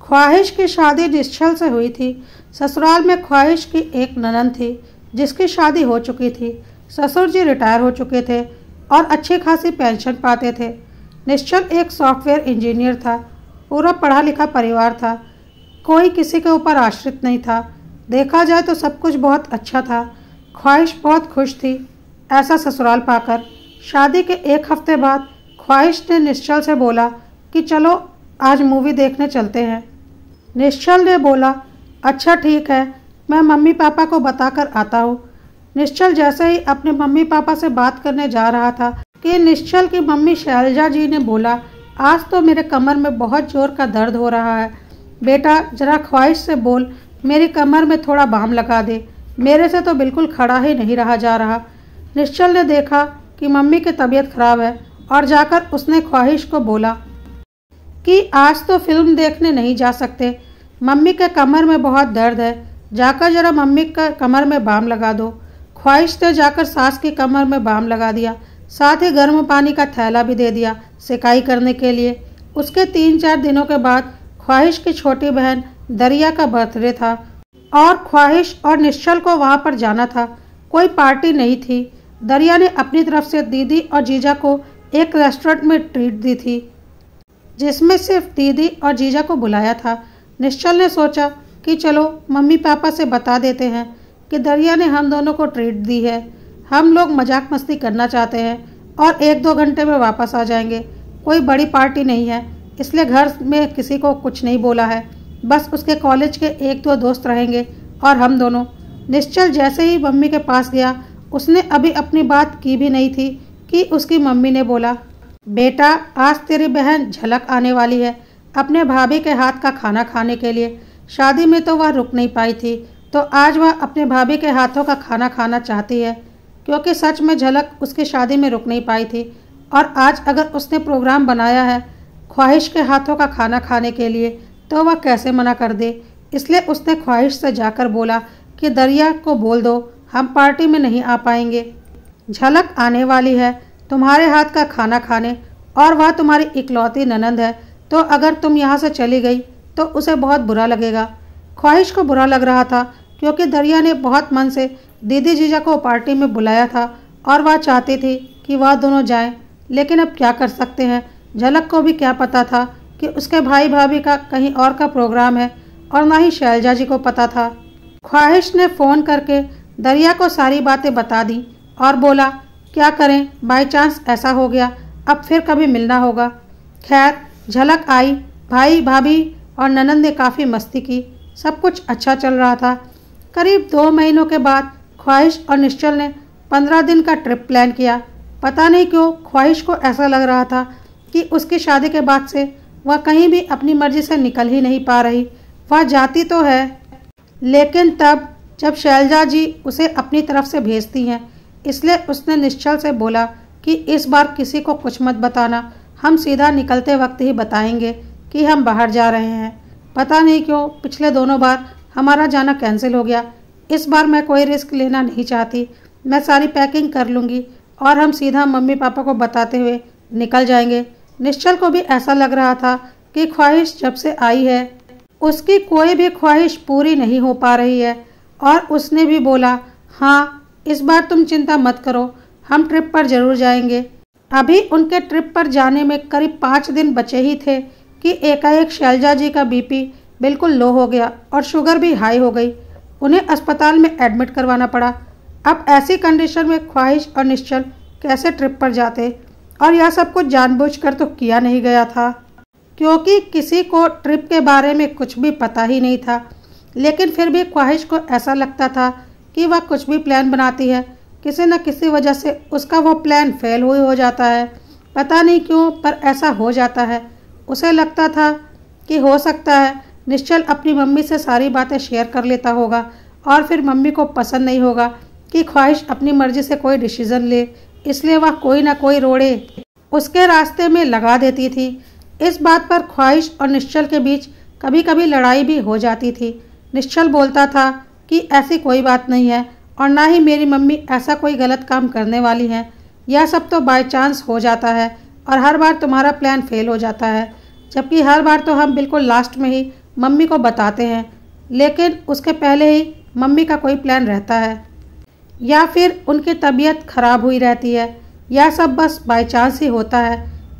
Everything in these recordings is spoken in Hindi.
ख्वाहिश की शादी निश्चल से हुई थी। ससुराल में ख्वाहिश की एक ननद थी जिसकी शादी हो चुकी थी। ससुर जी रिटायर हो चुके थे और अच्छी खासी पेंशन पाते थे। निश्चल एक सॉफ्टवेयर इंजीनियर था। पूरा पढ़ा लिखा परिवार था, कोई किसी के ऊपर आश्रित नहीं था। देखा जाए तो सब कुछ बहुत अच्छा था। ख्वाहिश बहुत खुश थी ऐसा ससुराल पाकर। शादी के एक हफ्ते बाद ख्वाहिश ने निश्चल से बोला कि चलो आज मूवी देखने चलते हैं। निश्चल ने बोला अच्छा ठीक है, मैं मम्मी पापा को बताकर आता हूँ। निश्चल जैसे ही अपने मम्मी पापा से बात करने जा रहा था कि निश्चल की मम्मी शैलजा जी ने बोला आज तो मेरे कमर में बहुत जोर का दर्द हो रहा है, बेटा जरा ख्वाहिश से बोल मेरी कमर में थोड़ा बाम लगा दे, मेरे से तो बिल्कुल खड़ा ही नहीं रहा जा रहा। निश्चल ने देखा कि मम्मी की तबीयत खराब है और जाकर उसने ख्वाहिश को बोला कि आज तो फिल्म देखने नहीं जा सकते, मम्मी के कमर में बहुत दर्द है, जाकर जरा मम्मी का कमर में बाम लगा दो। ख्वाहिश ने जाकर सास की कमर में बाम लगा दिया, साथ ही गर्म पानी का थैला भी दे दिया सिकाई करने के लिए। उसके 3-4 दिनों के बाद ख्वाहिश की छोटी बहन दरिया का बर्थडे था और ख्वाहिश और निश्चल को वहाँ पर जाना था। कोई पार्टी नहीं थी। दरिया ने अपनी तरफ से दीदी और जीजा को एक रेस्टोरेंट में ट्रीट दी थी जिसमें सिर्फ दीदी और जीजा को बुलाया था। निश्चल ने सोचा कि चलो मम्मी पापा से बता देते हैं कि दरिया ने हम दोनों को ट्रीट दी है, हम लोग मजाक मस्ती करना चाहते हैं और 1-2 घंटे में वापस आ जाएंगे। कोई बड़ी पार्टी नहीं है, इसलिए घर में किसी को कुछ नहीं बोला है, बस उसके कॉलेज के 1-2 दोस्त रहेंगे और हम दोनों। निश्चल जैसे ही मम्मी के पास गया, उसने अभी अपनी बात की भी नहीं थी कि उसकी मम्मी ने बोला बेटा आज तेरी बहन झलक आने वाली है अपने भाभी के हाथ का खाना खाने के लिए। शादी में तो वह रुक नहीं पाई थी, तो आज वह अपने भाभी के हाथों का खाना खाना चाहती है, क्योंकि सच में झलक उसकी शादी में रुक नहीं पाई थी और आज अगर उसने प्रोग्राम बनाया है ख्वाहिश के हाथों का खाना खाने के लिए तो वह कैसे मना कर दे। इसलिए उसने ख्वाहिश से जाकर बोला कि दरिया को बोल दो हम पार्टी में नहीं आ पाएंगे, झलक आने वाली है तुम्हारे हाथ का खाना खाने और वह तुम्हारी इकलौती ननद है, तो अगर तुम यहाँ से चली गई तो उसे बहुत बुरा लगेगा। ख्वाहिश को बुरा लग रहा था क्योंकि दरिया ने बहुत मन से दीदी जीजा को पार्टी में बुलाया था और वह चाहती थी कि वह दोनों जाएं, लेकिन अब क्या कर सकते हैं। झलक को भी क्या पता था कि उसके भाई भाभी का कहीं और का प्रोग्राम है और ना ही शैलजा जी को पता था। ख्वाहिश ने फ़ोन करके दरिया को सारी बातें बता दी और बोला क्या करें, बाई चांस ऐसा हो गया, अब फिर कभी मिलना होगा। खैर झलक आई, भाई भाभी और ननद ने काफ़ी मस्ती की, सब कुछ अच्छा चल रहा था। करीब 2 महीनों के बाद ख्वाहिश और निश्चल ने 15 दिन का ट्रिप प्लान किया। पता नहीं क्यों ख्वाहिश को ऐसा लग रहा था कि उसकी शादी के बाद से वह कहीं भी अपनी मर्जी से निकल ही नहीं पा रही। वह जाती तो है लेकिन तब जब शैलजा जी उसे अपनी तरफ से भेजती हैं, इसलिए उसने निश्चल से बोला कि इस बार किसी को कुछ मत बताना, हम सीधा निकलते वक्त ही बताएंगे कि हम बाहर जा रहे हैं। पता नहीं क्यों पिछले दोनों बार हमारा जाना कैंसिल हो गया, इस बार मैं कोई रिस्क लेना नहीं चाहती, मैं सारी पैकिंग कर लूँगी और हम सीधा मम्मी पापा को बताते हुए निकल जाएंगे। निश्चल को भी ऐसा लग रहा था कि ख्वाहिश जब से आई है उसकी कोई भी ख्वाहिश पूरी नहीं हो पा रही है और उसने भी बोला हाँ इस बार तुम चिंता मत करो, हम ट्रिप पर ज़रूर जाएंगे। अभी उनके ट्रिप पर जाने में करीब 5 दिन बचे ही थे कि एकाएक शैलजा जी का बीपी बिल्कुल लो हो गया और शुगर भी हाई हो गई। उन्हें अस्पताल में एडमिट करवाना पड़ा। अब ऐसी कंडीशन में ख्वाहिश और निश्चल कैसे ट्रिप पर जाते, और यह सब कुछ जानबूझकर तो किया नहीं गया था क्योंकि किसी को ट्रिप के बारे में कुछ भी पता ही नहीं था। लेकिन फिर भी ख्वाहिश को ऐसा लगता था कि वह कुछ भी प्लान बनाती है, किसी न किसी वजह से उसका वो प्लान फेल हो जाता है। पता नहीं क्यों पर ऐसा हो जाता है। उसे लगता था कि हो सकता है निश्चल अपनी मम्मी से सारी बातें शेयर कर लेता होगा और फिर मम्मी को पसंद नहीं होगा कि ख्वाहिश अपनी मर्जी से कोई डिसीज़न ले, इसलिए वह कोई ना कोई रोड़े उसके रास्ते में लगा देती थी। इस बात पर ख्वाहिश और निश्चल के बीच कभी कभी लड़ाई भी हो जाती थी। निश्चल बोलता था कि ऐसी कोई बात नहीं है और ना ही मेरी मम्मी ऐसा कोई गलत काम करने वाली है, यह सब तो बाय चांस हो जाता है और हर बार तुम्हारा प्लान फेल हो जाता है, जबकि हर बार तो हम बिल्कुल लास्ट में ही मम्मी को बताते हैं, लेकिन उसके पहले ही मम्मी का कोई प्लान रहता है या फिर उनकी तबीयत खराब हुई रहती है या सब बस बाय चांस ही होता है।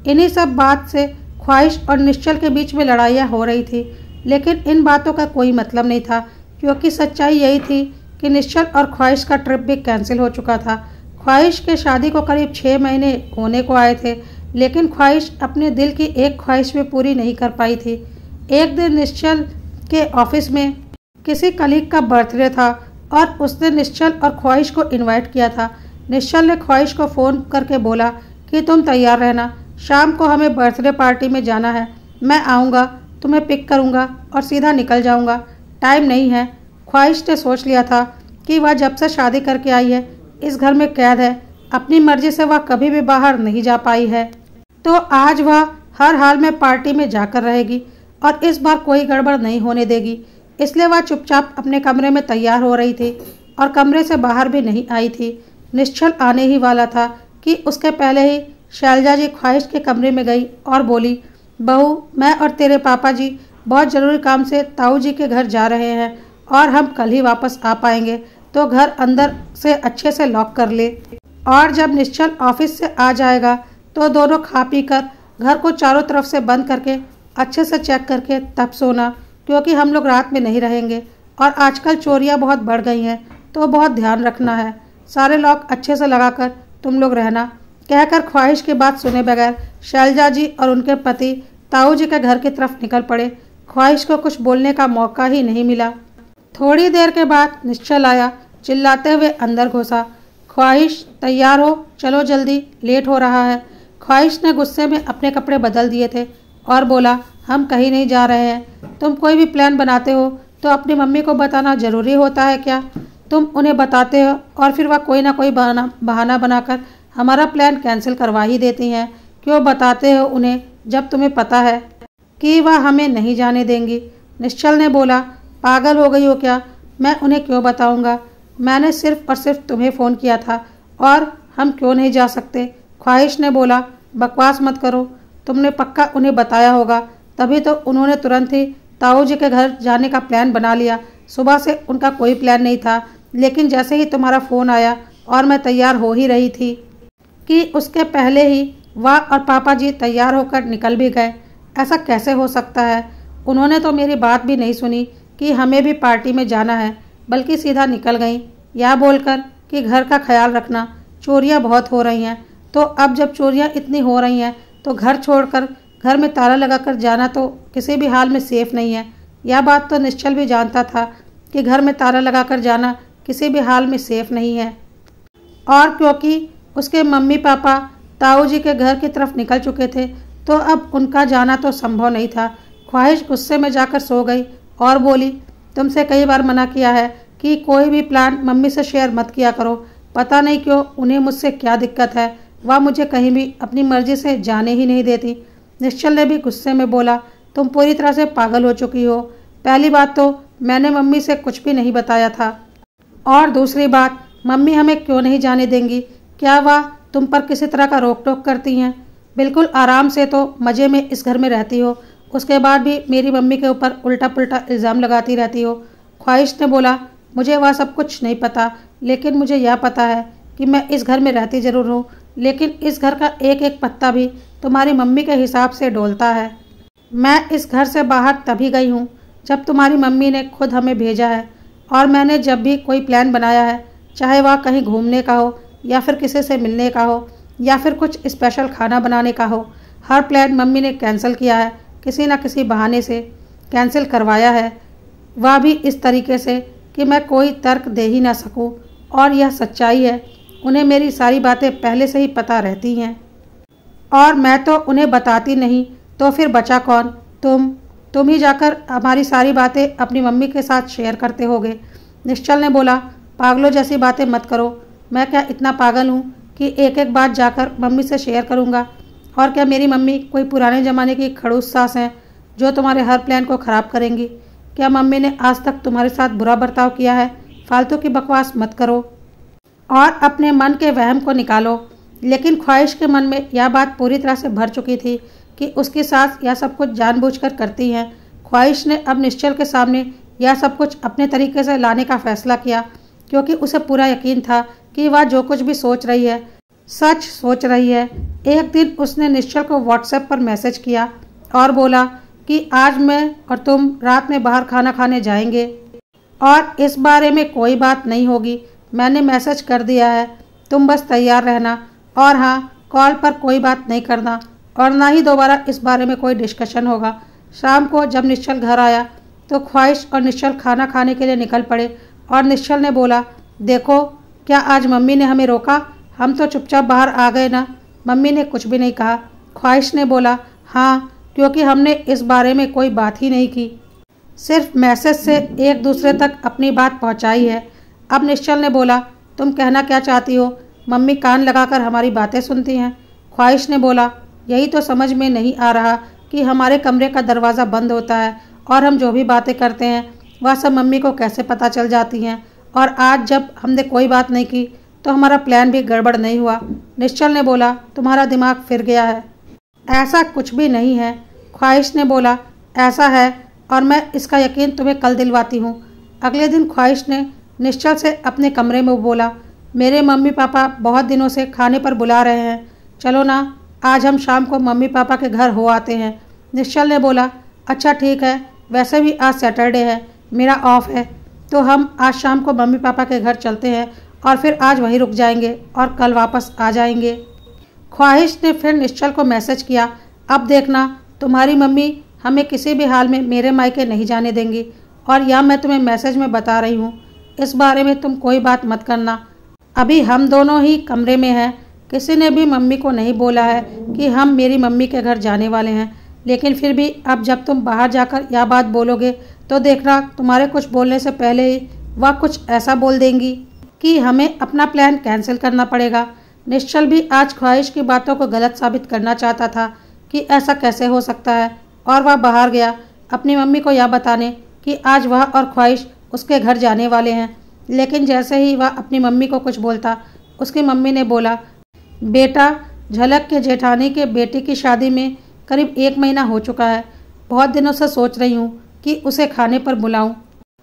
इन्हीं सब बात से ख्वाहिश और निश्चल के बीच में लड़ाइयाँ हो रही थी, लेकिन इन बातों का कोई मतलब नहीं था, क्योंकि सच्चाई यही थी कि निश्चल और ख्वाहिश का ट्रिप भी कैंसिल हो चुका था। ख्वाहिश के शादी को करीब 6 महीने होने को आए थे, लेकिन ख्वाहिश अपने दिल की एक ख्वाहिश भी पूरी नहीं कर पाई थी। एक दिन निश्चल के ऑफिस में किसी कलीग का बर्थडे था और उसने निश्चल और ख्वाहिश को इनवाइट किया था। निश्चल ने ख्वाहिश को फ़ोन करके बोला कि तुम तैयार रहना, शाम को हमें बर्थडे पार्टी में जाना है। मैं आऊँगा, तुम्हें पिक करूँगा और सीधा निकल जाऊँगा, टाइम नहीं है। ख्वाहिश ने सोच लिया था कि वह जब से शादी करके आई है इस घर में कैद है, अपनी मर्जी से वह कभी भी बाहर नहीं जा पाई है, तो आज वह हर हाल में पार्टी में जाकर रहेगी और इस बार कोई गड़बड़ नहीं होने देगी। इसलिए वह चुपचाप अपने कमरे में तैयार हो रही थी और कमरे से बाहर भी नहीं आई थी। निश्चल आने ही वाला था कि उसके पहले ही शैलजा जी ख्वाहिश के कमरे में गई और बोली, बहू, मैं और तेरे पापा जी बहुत ज़रूरी काम से ताऊ जी के घर जा रहे हैं और हम कल ही वापस आ पाएंगे, तो घर अंदर से अच्छे से लॉक कर ले। और जब निश्चल ऑफिस से आ जाएगा तो दोनों खा पी कर घर को चारों तरफ से बंद करके अच्छे से चेक करके तब सोना, क्योंकि हम लोग रात में नहीं रहेंगे और आजकल चोरियां बहुत बढ़ गई हैं, तो बहुत ध्यान रखना है। सारे लॉक अच्छे से लगाकर तुम लोग रहना। कहकर ख्वाहिश की बात सुने बगैर शैलजा जी और उनके पति ताऊ जी के घर की तरफ निकल पड़े। ख्वाहिश को कुछ बोलने का मौका ही नहीं मिला। थोड़ी देर के बाद निश्चल आया, चिल्लाते हुए अंदर घुसा, ख्वाहिश तैयार हो, चलो जल्दी, लेट हो रहा है। ख्वाहिश ने गुस्से में अपने कपड़े बदल दिए थे और बोला, हम कहीं नहीं जा रहे हैं। तुम कोई भी प्लान बनाते हो तो अपनी मम्मी को बताना ज़रूरी होता है क्या? तुम उन्हें बताते हो और फिर वह कोई ना कोई बहाना बनाकर हमारा प्लान कैंसिल करवा ही देती हैं। क्यों बताते हो उन्हें जब तुम्हें पता है कि वह हमें नहीं जाने देंगी? निश्चल ने बोला, पागल हो गई हो क्या? मैं उन्हें क्यों बताऊंगा? मैंने सिर्फ और सिर्फ तुम्हें फ़ोन किया था और हम क्यों नहीं जा सकते? ख्वाहिश ने बोला, बकवास मत करो, तुमने पक्का उन्हें बताया होगा, तभी तो उन्होंने तुरंत ही ताऊ जी के घर जाने का प्लान बना लिया। सुबह से उनका कोई प्लान नहीं था, लेकिन जैसे ही तुम्हारा फ़ोन आया और मैं तैयार हो ही रही थी कि उसके पहले ही वह और पापा जी तैयार होकर निकल भी गए। ऐसा कैसे हो सकता है? उन्होंने तो मेरी बात भी नहीं सुनी कि हमें भी पार्टी में जाना है, बल्कि सीधा निकल गई, यह बोलकर कि घर का ख्याल रखना, चोरियां बहुत हो रही हैं। तो अब जब चोरियां इतनी हो रही हैं तो घर छोड़कर घर में ताला लगाकर जाना तो किसी भी हाल में सेफ़ नहीं है। यह बात तो निश्चल भी जानता था कि घर में ताला लगाकर जाना किसी भी हाल में सेफ़ नहीं है, और क्योंकि उसके मम्मी पापा ताऊ जी के घर की तरफ निकल चुके थे तो अब उनका जाना तो संभव नहीं था। ख्वाहिश गुस्से में जाकर सो गई और बोली, तुमसे कई बार मना किया है कि कोई भी प्लान मम्मी से शेयर मत किया करो। पता नहीं क्यों उन्हें मुझसे क्या दिक्कत है, वह मुझे कहीं भी अपनी मर्जी से जाने ही नहीं देती। निश्चल ने भी गुस्से में बोला, तुम पूरी तरह से पागल हो चुकी हो। पहली बात तो मैंने मम्मी से कुछ भी नहीं बताया था, और दूसरी बात, मम्मी हमें क्यों नहीं जाने देंगी? क्या वह तुम पर किसी तरह का रोक टोक करती हैं? बिल्कुल आराम से तो मज़े में इस घर में रहती हो, उसके बाद भी मेरी मम्मी के ऊपर उल्टा पुल्टा इल्ज़ाम लगाती रहती हो। ख्वाहिश ने बोला, मुझे वह सब कुछ नहीं पता, लेकिन मुझे यह पता है कि मैं इस घर में रहती ज़रूर हूँ, लेकिन इस घर का एक एक पत्ता भी तुम्हारी मम्मी के हिसाब से डोलता है। मैं इस घर से बाहर तभी गई हूँ जब तुम्हारी मम्मी ने खुद हमें भेजा है, और मैंने जब भी कोई प्लान बनाया है, चाहे वह कहीं घूमने का हो या फिर किसी से मिलने का हो या फिर कुछ स्पेशल खाना बनाने का हो, हर प्लान मम्मी ने कैंसिल किया है, किसी न किसी बहाने से कैंसिल करवाया है, वह भी इस तरीके से कि मैं कोई तर्क दे ही ना सकूं। और यह सच्चाई है, उन्हें मेरी सारी बातें पहले से ही पता रहती हैं, और मैं तो उन्हें बताती नहीं, तो फिर बचा कौन? तुम ही जाकर हमारी सारी बातें अपनी मम्मी के साथ शेयर करते होगे। निश्चल ने बोला, पागलों जैसी बातें मत करो। मैं क्या इतना पागल हूँ कि एक एक बात जाकर मम्मी से शेयर करूँगा? और क्या मेरी मम्मी कोई पुराने ज़माने की खड़ूस सास हैं जो तुम्हारे हर प्लान को ख़राब करेंगी? क्या मम्मी ने आज तक तुम्हारे साथ बुरा बर्ताव किया है? फालतू की बकवास मत करो और अपने मन के वहम को निकालो। लेकिन ख्वाहिश के मन में यह बात पूरी तरह से भर चुकी थी कि उसकी सास यह सब कुछ जानबूझकर करती हैं। ख्वाहिश ने अब निश्चल के सामने यह सब कुछ अपने तरीके से लाने का फैसला किया, क्योंकि उसे पूरा यकीन था कि वह जो कुछ भी सोच रही है सच सोच रही है। एक दिन उसने निश्चल को व्हाट्सएप पर मैसेज किया और बोला कि आज मैं और तुम रात में बाहर खाना खाने जाएंगे और इस बारे में कोई बात नहीं होगी। मैंने मैसेज कर दिया है, तुम बस तैयार रहना और हाँ, कॉल पर कोई बात नहीं करना और ना ही दोबारा इस बारे में कोई डिस्कशन होगा। शाम को जब निश्चल घर आया तो ख्वाहिश और निश्चल खाना खाने के लिए निकल पड़े और निश्चल ने बोला, देखो क्या आज मम्मी ने हमें रोका? हम तो चुपचाप बाहर आ गए ना, मम्मी ने कुछ भी नहीं कहा। ख्वाहिश ने बोला, हाँ, क्योंकि हमने इस बारे में कोई बात ही नहीं की, सिर्फ मैसेज से एक दूसरे तक अपनी बात पहुंचाई है। अब निश्चल ने बोला, तुम कहना क्या चाहती हो? मम्मी कान लगाकर हमारी बातें सुनती हैं। ख्वाहिश ने बोला, यही तो समझ में नहीं आ रहा कि हमारे कमरे का दरवाज़ा बंद होता है और हम जो भी बातें करते हैं वह सब मम्मी को कैसे पता चल जाती हैं, और आज जब हमने कोई बात नहीं की तो हमारा प्लान भी गड़बड़ नहीं हुआ। निश्चल ने बोला, तुम्हारा दिमाग फिर गया है। ऐसा कुछ भी नहीं है। ख्वाहिश ने बोला, ऐसा है और मैं इसका यकीन तुम्हें कल दिलवाती हूँ। अगले दिन ख्वाहिश ने निश्चल से अपने कमरे में बोला, मेरे मम्मी पापा बहुत दिनों से खाने पर बुला रहे हैं, चलो ना आज हम शाम को मम्मी पापा के घर हो आते हैं। निश्चल ने बोला, अच्छा ठीक है, वैसे भी आज सैटरडे है, मेरा ऑफ है, तो हम आज शाम को मम्मी पापा के घर चलते हैं और फिर आज वहीं रुक जाएंगे और कल वापस आ जाएंगे। ख्वाहिश ने फिर निश्चल को मैसेज किया, अब देखना तुम्हारी मम्मी हमें किसी भी हाल में मेरे मायके नहीं जाने देंगी और यह मैं तुम्हें मैसेज में बता रही हूँ, इस बारे में तुम कोई बात मत करना। अभी हम दोनों ही कमरे में हैं, किसी ने भी मम्मी को नहीं बोला है कि हम मेरी मम्मी के घर जाने वाले हैं, लेकिन फिर भी अब जब तुम बाहर जाकर यह बात बोलोगे तो देखना तुम्हारे कुछ बोलने से पहले ही वह कुछ ऐसा बोल देंगी कि हमें अपना प्लान कैंसिल करना पड़ेगा। निश्चल भी आज ख्वाहिश की बातों को गलत साबित करना चाहता था कि ऐसा कैसे हो सकता है, और वह बाहर गया अपनी मम्मी को यह बताने कि आज वह और ख्वाहिश उसके घर जाने वाले हैं। लेकिन जैसे ही वह अपनी मम्मी को कुछ बोलता, उसकी मम्मी ने बोला, बेटा झलक के जेठानी के बेटी की शादी में करीब 1 महीना हो चुका है। बहुत दिनों से सोच रही हूँ कि उसे खाने पर बुलाऊं,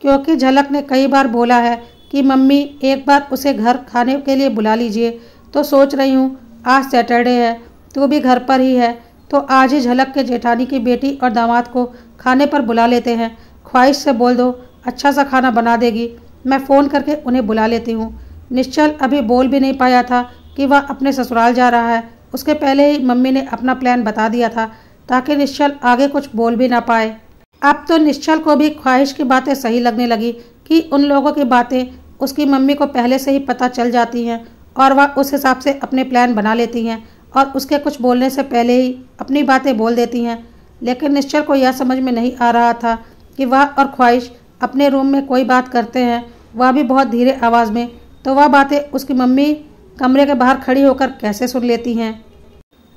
क्योंकि झलक ने कई बार बोला है कि मम्मी एक बार उसे घर खाने के लिए बुला लीजिए, तो सोच रही हूँ आज सैटरडे है, तू भी घर पर ही है, तो आज ही झलक के जेठानी की बेटी और दामाद को खाने पर बुला लेते हैं। ख्वाहिश से बोल दो अच्छा सा खाना बना देगी, मैं फ़ोन करके उन्हें बुला लेती हूँ। निश्चल अभी बोल भी नहीं पाया था कि वह अपने ससुराल जा रहा है। उसके पहले ही मम्मी ने अपना प्लान बता दिया था ताकि निश्चल आगे कुछ बोल भी ना पाए। अब तो निश्चल को भी ख्वाहिश की बातें सही लगने लगी कि उन लोगों की बातें उसकी मम्मी को पहले से ही पता चल जाती हैं और वह उस हिसाब से अपने प्लान बना लेती हैं और उसके कुछ बोलने से पहले ही अपनी बातें बोल देती हैं। लेकिन निश्चल को यह समझ में नहीं आ रहा था कि वह और ख्वाहिश अपने रूम में कोई बात करते हैं, वह भी बहुत धीरे आवाज़ में, तो वह बातें उसकी मम्मी कमरे के बाहर खड़ी होकर कैसे सुन लेती हैं।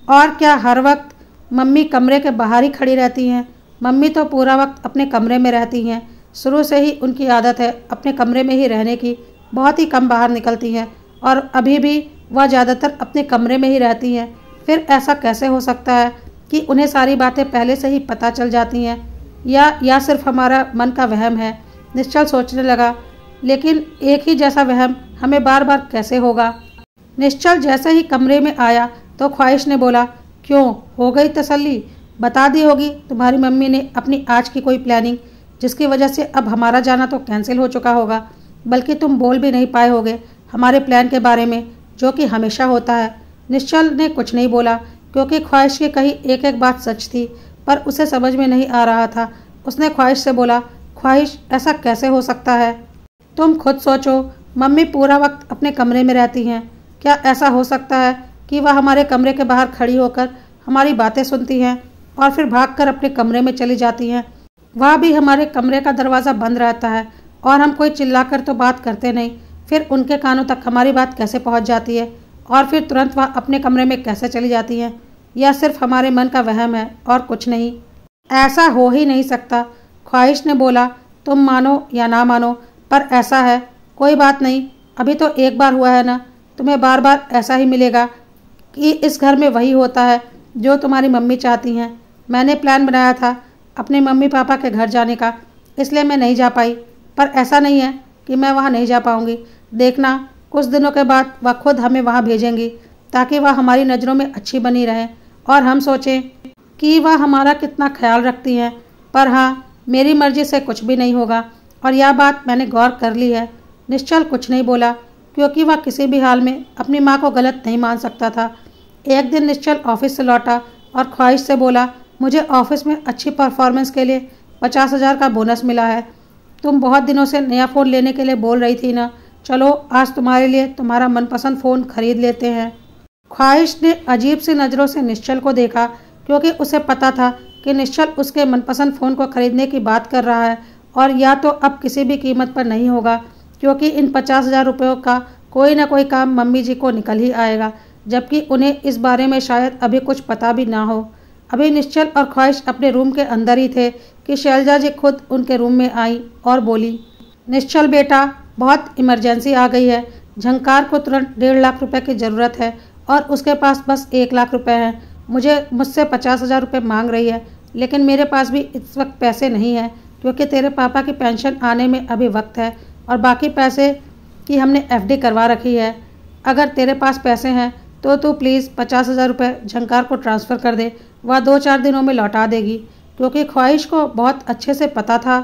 और क्या हर वक्त मम्मी कमरे के बाहर ही खड़ी रहती हैं? मम्मी तो पूरा वक्त अपने कमरे में रहती हैं, शुरू से ही उनकी आदत है अपने कमरे में ही रहने की, बहुत ही कम बाहर निकलती हैं और अभी भी वह ज़्यादातर अपने कमरे में ही रहती हैं। फिर ऐसा कैसे हो सकता है कि उन्हें सारी बातें पहले से ही पता चल जाती हैं, या सिर्फ हमारा मन का वहम है? निश्चल सोचने लगा, लेकिन एक ही जैसा वहम हमें बार बार कैसे होगा? निश्चल जैसे ही कमरे में आया तो ख्वाहिश ने बोला, क्यों, हो गई तसल्ली? बता दी होगी तुम्हारी मम्मी ने अपनी आज की कोई प्लानिंग, जिसकी वजह से अब हमारा जाना तो कैंसिल हो चुका होगा, बल्कि तुम बोल भी नहीं पाए होगे हमारे प्लान के बारे में, जो कि हमेशा होता है। निश्चल ने कुछ नहीं बोला क्योंकि ख्वाहिश की कही एक एक बात सच थी, पर उसे समझ में नहीं आ रहा था। उसने ख्वाहिश से बोला, ख्वाहिश ऐसा कैसे हो सकता है? तुम खुद सोचो, मम्मी पूरा वक्त अपने कमरे में रहती हैं, क्या ऐसा हो सकता है कि वह हमारे कमरे के बाहर खड़ी होकर हमारी बातें सुनती हैं और फिर भागकर अपने कमरे में चली जाती हैं? वह भी हमारे कमरे का दरवाज़ा बंद रहता है और हम कोई चिल्लाकर तो बात करते नहीं, फिर उनके कानों तक हमारी बात कैसे पहुंच जाती है और फिर तुरंत वह अपने कमरे में कैसे चली जाती हैं? यह सिर्फ हमारे मन का वहम है और कुछ नहीं। ऐसा हो ही नहीं सकता। ख्वाहिश ने बोला, तुम मानो या ना मानो, पर ऐसा है। कोई बात नहीं, अभी तो एक बार हुआ है ना, तुम्हें बार बार ऐसा ही मिलेगा कि इस घर में वही होता है जो तुम्हारी मम्मी चाहती हैं। मैंने प्लान बनाया था अपने मम्मी पापा के घर जाने का, इसलिए मैं नहीं जा पाई। पर ऐसा नहीं है कि मैं वहाँ नहीं जा पाऊँगी। देखना, कुछ दिनों के बाद वह खुद हमें वहाँ भेजेंगी ताकि वह हमारी नज़रों में अच्छी बनी रहे और हम सोचें कि वह हमारा कितना ख्याल रखती हैं। पर हाँ, मेरी मर्ज़ी से कुछ भी नहीं होगा और यह बात मैंने गौर कर ली है। निश्चल कुछ नहीं बोला क्योंकि वह किसी भी हाल में अपनी माँ को गलत नहीं मान सकता था। एक दिन निश्चल ऑफिस से लौटा और ख्वाहिश से बोला, मुझे ऑफिस में अच्छी परफॉर्मेंस के लिए 50,000 का बोनस मिला है। तुम बहुत दिनों से नया फ़ोन लेने के लिए बोल रही थी ना, चलो आज तुम्हारे लिए तुम्हारा मनपसंद फ़ोन खरीद लेते हैं। ख्वाहिश ने अजीब सी नज़रों से निश्चल को देखा क्योंकि उसे पता था कि निश्चल उसके मनपसंद फ़ोन को खरीदने की बात कर रहा है और या तो अब किसी भी कीमत पर नहीं होगा क्योंकि इन 50,000 रुपयों का कोई ना कोई काम मम्मी जी को निकल ही आएगा, जबकि उन्हें इस बारे में शायद अभी कुछ पता भी ना हो। अभी निश्चल और ख्वाहिश अपने रूम के अंदर ही थे कि शैलजा जी खुद उनके रूम में आई और बोली, निश्चल बेटा, बहुत इमरजेंसी आ गई है। झंकार को तुरंत 1.5 लाख रुपए की ज़रूरत है और उसके पास बस 1 लाख रुपए हैं। मुझसे 50,000 रुपये मांग रही है, लेकिन मेरे पास भी इस वक्त पैसे नहीं हैं क्योंकि तेरे पापा की पेंशन आने में अभी वक्त है और बाकी पैसे की हमने एफडी करवा रखी है। अगर तेरे पास पैसे हैं तो तू प्लीज़ 50,000 रुपये झंकार को ट्रांसफ़र कर दे, वह 2-4 दिनों में लौटा देगी। क्योंकि ख्वाहिश को बहुत अच्छे से पता था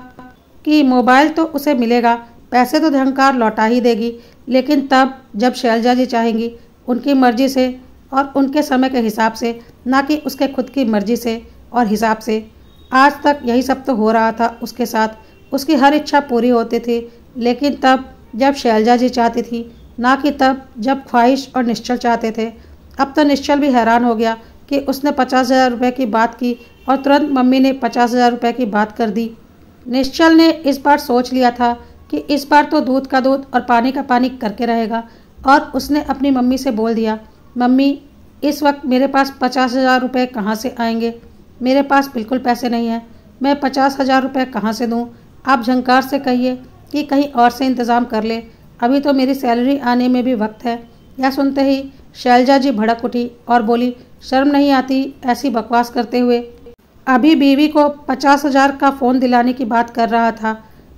कि मोबाइल तो उसे मिलेगा, पैसे तो झंकार लौटा ही देगी, लेकिन तब जब शैलजा जी चाहेंगी, उनकी मर्ज़ी से और उनके समय के हिसाब से, ना कि उसके खुद की मर्ज़ी से और हिसाब से। आज तक यही सब तो हो रहा था उसके साथ, उसकी हर इच्छा पूरी होती थी, लेकिन तब जब शैलजा जी चाहती थी, ना कि तब जब ख्वाहिश और निश्चल चाहते थे। अब तो निश्चल भी हैरान हो गया कि उसने 50,000 रुपये की बात की और तुरंत मम्मी ने 50,000 रुपये की बात कर दी। निश्चल ने इस बार सोच लिया था कि इस बार तो दूध का दूध और पानी का पानी करके रहेगा और उसने अपनी मम्मी से बोल दिया, मम्मी, इस वक्त मेरे पास 50,000 रुपये कहाँ से आएंगे? मेरे पास बिल्कुल पैसे नहीं हैं। मैं 50,000 रुपये कहाँ से दूँ? आप झंकार से कहिए कि कहीं और से इंतज़ाम कर ले, अभी तो मेरी सैलरी आने में भी वक्त है। यह सुनते ही शैलजा जी भड़क उठी और बोली, शर्म नहीं आती ऐसी बकवास करते हुए? अभी बीवी को 50,000 का फ़ोन दिलाने की बात कर रहा था,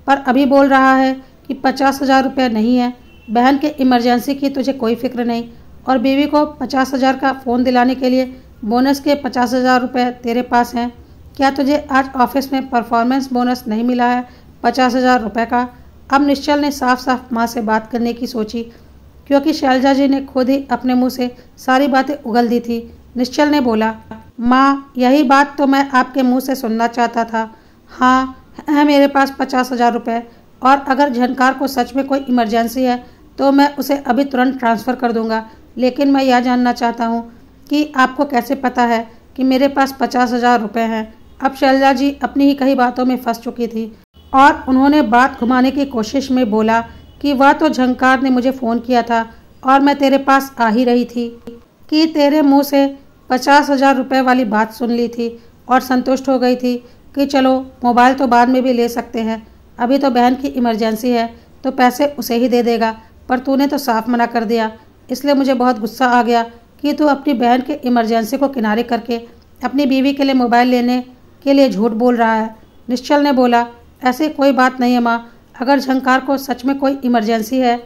पर अभी बोल रहा है कि 50,000 रुपये नहीं है। बहन के इमरजेंसी की तुझे कोई फिक्र नहीं और बीवी को 50,000 का फ़ोन दिलाने के लिए बोनस के 50,000 रुपये तेरे पास हैं। क्या तुझे आज ऑफिस में परफॉर्मेंस बोनस नहीं मिला है 50,000 रुपये का? अब निश्चल ने साफ साफ माँ से बात करने की सोची क्योंकि शैलजा जी ने खुद ही अपने मुंह से सारी बातें उगल दी थी। निश्चल ने बोला, माँ, यही बात तो मैं आपके मुंह से सुनना चाहता था। हाँ, है मेरे पास 50,000 रुपये और अगर झनकार को सच में कोई इमरजेंसी है तो मैं उसे अभी तुरंत ट्रांसफ़र कर दूंगा, लेकिन मैं यह जानना चाहता हूँ कि आपको कैसे पता है कि मेरे पास 50,000 रुपये हैं? अब शैलजा जी अपनी ही कई बातों में फंस चुकी थी और उन्होंने बात घुमाने की कोशिश में बोला कि वह तो झंकार ने मुझे फ़ोन किया था और मैं तेरे पास आ ही रही थी कि तेरे मुंह से 50,000 रुपये वाली बात सुन ली थी और संतुष्ट हो गई थी कि चलो मोबाइल तो बाद में भी ले सकते हैं, अभी तो बहन की इमरजेंसी है तो पैसे उसे ही दे देगा। पर तूने तो साफ मना कर दिया, इसलिए मुझे बहुत गुस्सा आ गया कि तू अपनी बहन के इमरजेंसी को किनारे करके अपनी बीवी के लिए मोबाइल लेने के लिए झूठ बोल रहा है। निश्चल ने बोला, ऐसी कोई बात नहीं है माँ, अगर झंकार को सच में कोई इमरजेंसी है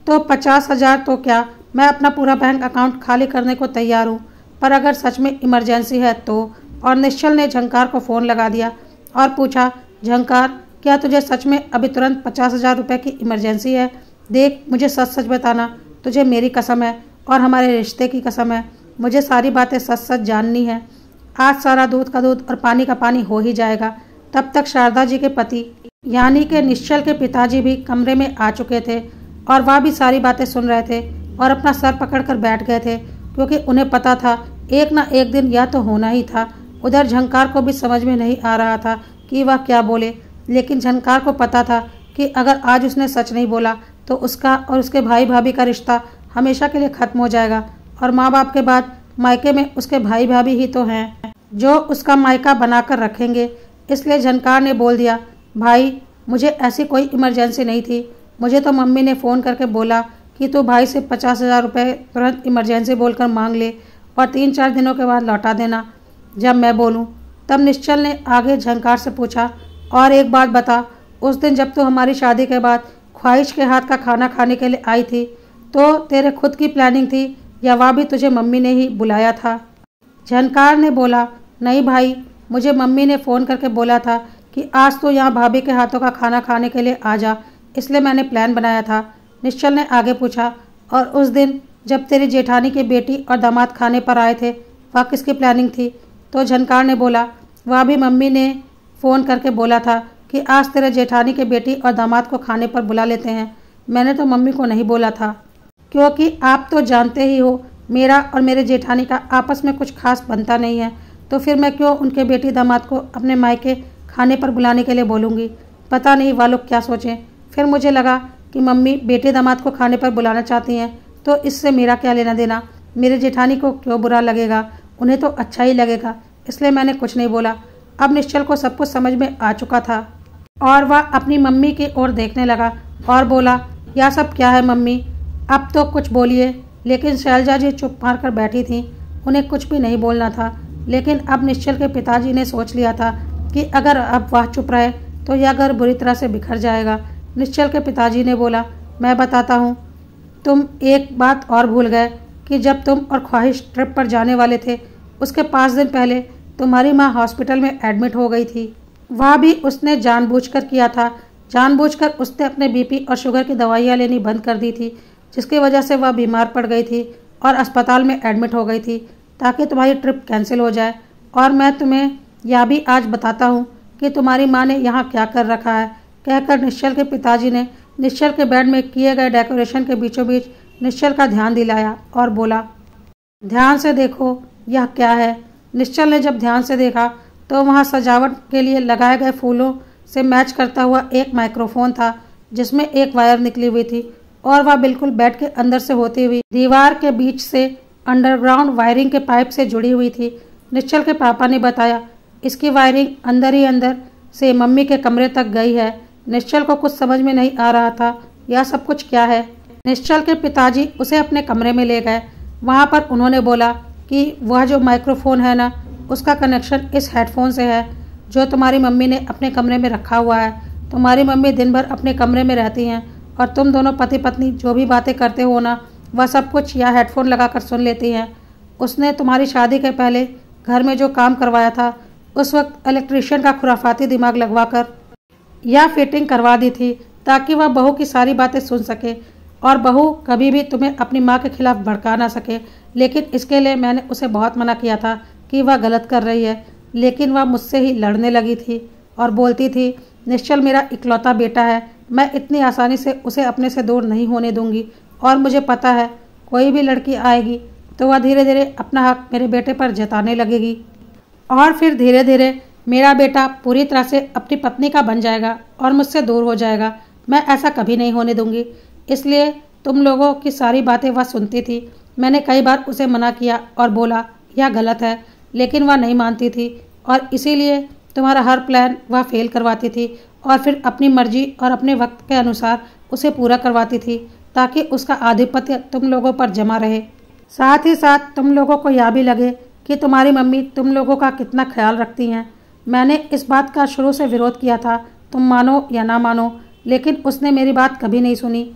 तो 50,000 तो क्या, मैं अपना पूरा बैंक अकाउंट खाली करने को तैयार हूँ, पर अगर सच में इमरजेंसी है तो। और निश्चल ने झंकार को फ़ोन लगा दिया और पूछा, झंकार, क्या तुझे सच में अभी तुरंत 50,000 रुपये की इमरजेंसी है? देख, मुझे सच सच बताना, तुझे मेरी कसम है और हमारे रिश्ते की कसम है, मुझे सारी बातें सच सच जाननी है। आज सारा दूध का दूध और पानी का पानी हो ही जाएगा। तब तक शारदा जी के पति यानी कि निश्चल के पिताजी भी कमरे में आ चुके थे और वह भी सारी बातें सुन रहे थे और अपना सर पकड़कर बैठ गए थे क्योंकि उन्हें पता था एक ना एक दिन यह तो होना ही था। उधर झंकार को भी समझ में नहीं आ रहा था कि वह क्या बोले, लेकिन झंकार को पता था कि अगर आज उसने सच नहीं बोला तो उसका और उसके भाई भाभी का रिश्ता हमेशा के लिए ख़त्म हो जाएगा और माँ बाप के बाद मायके में उसके भाई भाभी ही तो हैं जो उसका मायका बनाकर रखेंगे। इसलिए झंकार ने बोल दिया, भाई, मुझे ऐसी कोई इमरजेंसी नहीं थी, मुझे तो मम्मी ने फ़ोन करके बोला कि तू भाई से 50,000 रुपये तुरंत इमरजेंसी बोलकर मांग ले और 3-4 दिनों के बाद लौटा देना जब मैं बोलूँ। तब निश्चल ने आगे झंकार से पूछा, और एक बात बता, उस दिन जब तू हमारी शादी के बाद ख्वाहिश के हाथ का खाना खाने के लिए आई थी तो तेरे खुद की प्लानिंग थी या वह भी तुझे मम्मी ने ही बुलाया था? झनकार ने बोला, नहीं भाई, मुझे मम्मी ने फ़ोन करके बोला था कि आज तो यहाँ भाभी के हाथों का खाना खाने के लिए आ जा, इसलिए मैंने प्लान बनाया था। निश्चल ने आगे पूछा, और उस दिन जब तेरी जेठानी की बेटी और दामाद खाने पर आए थे वह किसकी प्लानिंग थी? तो झनकार ने बोला, वह भी मम्मी ने फ़ोन करके बोला था कि आज तेरे जेठानी के बेटी और दामाद को खाने पर बुला लेते हैं। मैंने तो मम्मी को नहीं बोला था, क्योंकि आप तो जानते ही हो मेरा और मेरे जेठानी का आपस में कुछ खास बनता नहीं है, तो फिर मैं क्यों उनके बेटी दामाद को अपने मायके खाने पर बुलाने के लिए बोलूँगी? पता नहीं वह लोग क्या सोचें। फिर मुझे लगा कि मम्मी बेटे दामाद को खाने पर बुलाना चाहती हैं, तो इससे मेरा क्या लेना देना? मेरे जेठानी को क्यों बुरा लगेगा? उन्हें तो अच्छा ही लगेगा, इसलिए मैंने कुछ नहीं बोला। अब निश्चल को सब कुछ समझ में आ चुका था और वह अपनी मम्मी की ओर देखने लगा और बोला, यह सब क्या है मम्मी? अब तो कुछ बोलिए। लेकिन शैलजा जी चुप मार कर बैठी थीं, उन्हें कुछ भी नहीं बोलना था। लेकिन अब निश्चल के पिताजी ने सोच लिया था कि अगर अब वह चुप रहे तो यह घर बुरी तरह से बिखर जाएगा। निश्चल के पिताजी ने बोला, मैं बताता हूँ, तुम एक बात और भूल गए कि जब तुम और ख्वाहिश ट्रिप पर जाने वाले थे उसके 5 दिन पहले तुम्हारी माँ हॉस्पिटल में एडमिट हो गई थी। वह भी उसने जानबूझकर किया था। जानबूझकर उसने अपने बीपी और शुगर की दवाइयाँ लेनी बंद कर दी थी, जिसकी वजह से वह बीमार पड़ गई थी और अस्पताल में एडमिट हो गई थी ताकि तुम्हारी ट्रिप कैंसिल हो जाए। और मैं तुम्हें यह भी आज बताता हूँ कि तुम्हारी माँ ने यहाँ क्या कर रखा है। कहकर निश्चल के पिताजी ने निश्चल के बेड में किए गए डेकोरेशन के बीचों बीच निश्चल का ध्यान दिलाया और बोला, ध्यान से देखो, यह क्या है? निश्चल ने जब ध्यान से देखा तो वहाँ सजावट के लिए लगाए गए फूलों से मैच करता हुआ एक माइक्रोफोन था, जिसमें एक वायर निकली हुई थी और वह बिल्कुल बेड के अंदर से होती हुई दीवार के बीच से अंडरग्राउंड वायरिंग के पाइप से जुड़ी हुई थी। निश्चल के पापा ने बताया, इसकी वायरिंग अंदर ही अंदर से मम्मी के कमरे तक गई है। निश्चल को कुछ समझ में नहीं आ रहा था, यह सब कुछ क्या है। निश्चल के पिताजी उसे अपने कमरे में ले गए। वहाँ पर उन्होंने बोला कि वह जो माइक्रोफोन है ना, उसका कनेक्शन इस हेडफोन से है जो तुम्हारी मम्मी ने अपने कमरे में रखा हुआ है। तुम्हारी मम्मी दिन भर अपने कमरे में रहती हैं और तुम दोनों पति पत्नी जो भी बातें करते हो ना, वह सब कुछ यह हेडफोन लगाकर सुन लेती हैं। उसने तुम्हारी शादी के पहले घर में जो काम करवाया था उस वक्त इलेक्ट्रीशियन का खुराफाती दिमाग लगवाकर यह फिटिंग करवा दी थी ताकि वह बहू की सारी बातें सुन सके और बहू कभी भी तुम्हें अपनी माँ के खिलाफ भड़का ना सके। लेकिन इसके लिए मैंने उसे बहुत मना किया था कि वह गलत कर रही है, लेकिन वह मुझसे ही लड़ने लगी थी और बोलती थी, निश्चल मेरा इकलौता बेटा है, मैं इतनी आसानी से उसे अपने से दूर नहीं होने दूंगी और मुझे पता है कोई भी लड़की आएगी तो वह धीरे धीरे अपना हक मेरे बेटे पर जताने लगेगी और फिर धीरे धीरे मेरा बेटा पूरी तरह से अपनी पत्नी का बन जाएगा और मुझसे दूर हो जाएगा। मैं ऐसा कभी नहीं होने दूंगी। इसलिए तुम लोगों की सारी बातें वह सुनती थी। मैंने कई बार उसे मना किया और बोला यह गलत है, लेकिन वह नहीं मानती थी और इसीलिए तुम्हारा हर प्लान वह फेल करवाती थी और फिर अपनी मर्जी और अपने वक्त के अनुसार उसे पूरा करवाती थी ताकि उसका आधिपत्य तुम लोगों पर जमा रहे। साथ ही साथ तुम लोगों को यह भी लगे कि तुम्हारी मम्मी तुम लोगों का कितना ख्याल रखती हैं। मैंने इस बात का शुरू से विरोध किया था, तुम मानो या ना मानो, लेकिन उसने मेरी बात कभी नहीं सुनी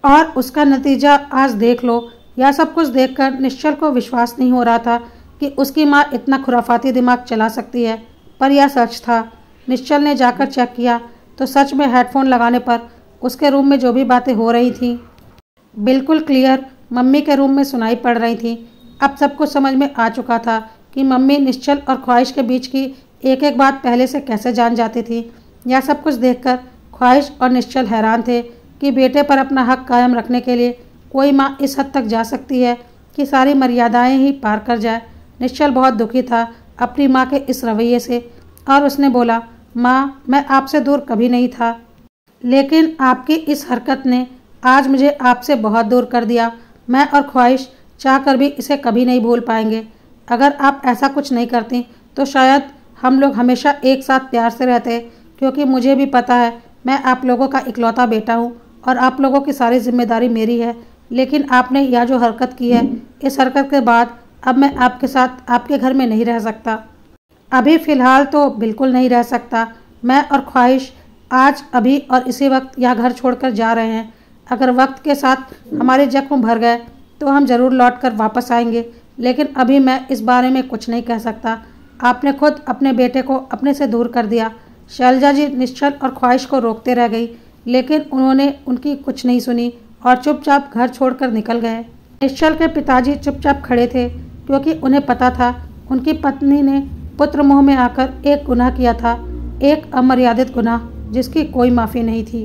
और उसका नतीजा आज देख लो। यह सब कुछ देखकर निश्चल को विश्वास नहीं हो रहा था कि उसकी माँ इतना खुराफाती दिमाग चला सकती है, पर यह सच था। निश्चल ने जाकर चेक किया तो सच में हेडफोन लगाने पर उसके रूम में जो भी बातें हो रही थीं बिल्कुल क्लियर मम्मी के रूम में सुनाई पड़ रही थीं। अब सब कुछ समझ में आ चुका था कि मम्मी निश्चल और ख्वाहिश के बीच की एक एक बात पहले से कैसे जान जाती थी। यह सब कुछ देखकर ख्वाहिश और निश्चल हैरान थे कि बेटे पर अपना हक कायम रखने के लिए कोई माँ इस हद तक जा सकती है कि सारी मर्यादाएं ही पार कर जाए। निश्चल बहुत दुखी था अपनी माँ के इस रवैये से और उसने बोला, माँ मैं आपसे दूर कभी नहीं था, लेकिन आपकी इस हरकत ने आज मुझे आपसे बहुत दूर कर दिया। मैं और ख्वाहिश चाहकर भी इसे कभी नहीं भूल पाएंगे। अगर आप ऐसा कुछ नहीं करती तो शायद हम लोग हमेशा एक साथ प्यार से रहते, क्योंकि मुझे भी पता है मैं आप लोगों का इकलौता बेटा हूँ और आप लोगों की सारी जिम्मेदारी मेरी है। लेकिन आपने यह जो हरकत की है, इस हरकत के बाद अब मैं आपके साथ आपके घर में नहीं रह सकता। अभी फ़िलहाल तो बिल्कुल नहीं रह सकता। मैं और ख्वाहिश आज अभी और इसी वक्त यह घर छोड़कर जा रहे हैं। अगर वक्त के साथ हमारे जख्म भर गए तो हम ज़रूर लौट कर वापस आएंगे, लेकिन अभी मैं इस बारे में कुछ नहीं कह सकता। आपने खुद अपने बेटे को अपने से दूर कर दिया। शैलजा जी निश्चल और ख्वाहिश को रोकते रह गई, लेकिन उन्होंने उनकी कुछ नहीं सुनी और चुपचाप घर छोड़कर निकल गए। निश्चल के पिताजी चुपचाप खड़े थे, क्योंकि उन्हें पता था उनकी पत्नी ने पुत्र मोह में आकर एक गुनाह किया था, एक अमर्यादित गुनाह जिसकी कोई माफ़ी नहीं थी।